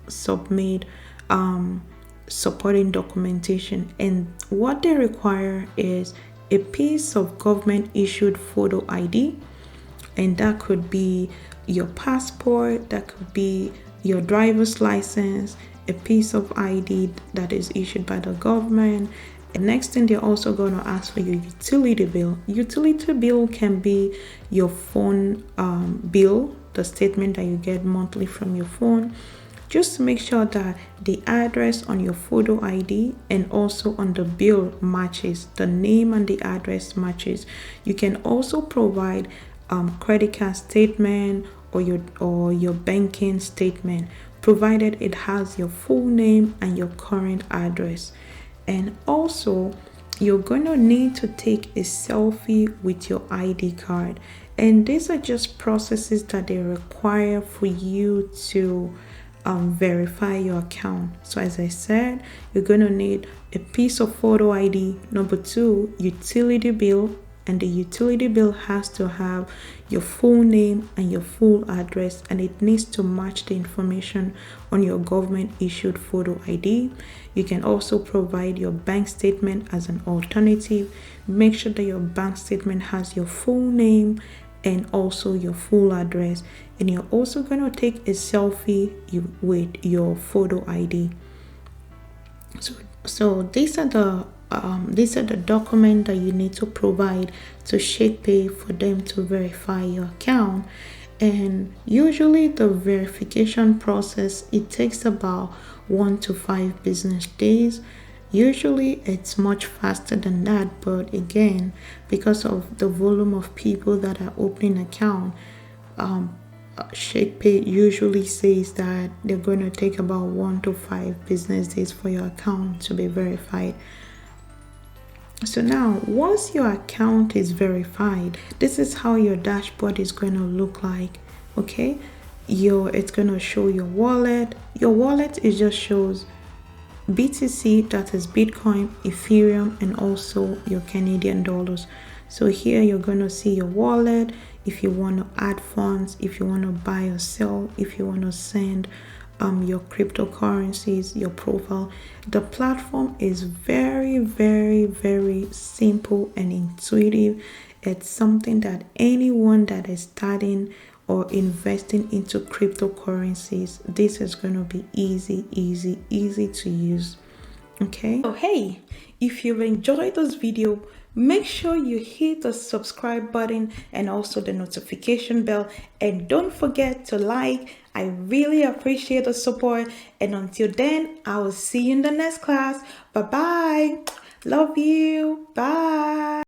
submit supporting documentation, and what they require is a piece of government issued photo ID, and that could be your passport, that could be your driver's license, a piece of ID that is issued by the government. The next thing, they're also going to ask for your utility bill. Utility bill can be your phone bill, the statement that you get monthly from your phone. Just make sure that the address on your photo ID and also on the bill matches, the name and the address matches. You can also provide credit card statement or your banking statement, provided it has your full name and your current address. And also, you're going to need to take a selfie with your ID card. And these are just processes that they require for you to verify your account. So as I said, you're going to need a piece of photo ID. Number 2, utility bill. And the utility bill has to have your full name and your full address, and it needs to match the information on your government issued photo ID. You can also provide your bank statement as an alternative. Make sure that your bank statement has your full name and also your full address, and you're also going to take a selfie with your photo ID. So these are the documents that you need to provide to ShakePay for them to verify your account. And usually the verification process, it takes about 1 to 5 business days. Usually it's much faster than that, but again, because of the volume of people that are opening account, ShakePay usually says that they're going to take about 1 to 5 business days for your account to be verified. So now, once your account is verified, this is how your dashboard is going to look like. Okay, it's going to show your wallet. Your wallet, it just shows BTC, that is Bitcoin, Ethereum, and also your Canadian dollars. So here you're going to see your wallet. If you want to add funds, if you want to buy or sell, if you want to send your cryptocurrencies, your profile. The platform is very, very, very simple and intuitive. It's something that anyone that is starting or investing into cryptocurrencies, this is going to be easy to use. Okay, so hey, if you've enjoyed this video, make sure you hit the subscribe button and also the notification bell, and don't forget to like. I really appreciate the support, and until then, I will see you in the next class. Bye bye. Love you. Bye.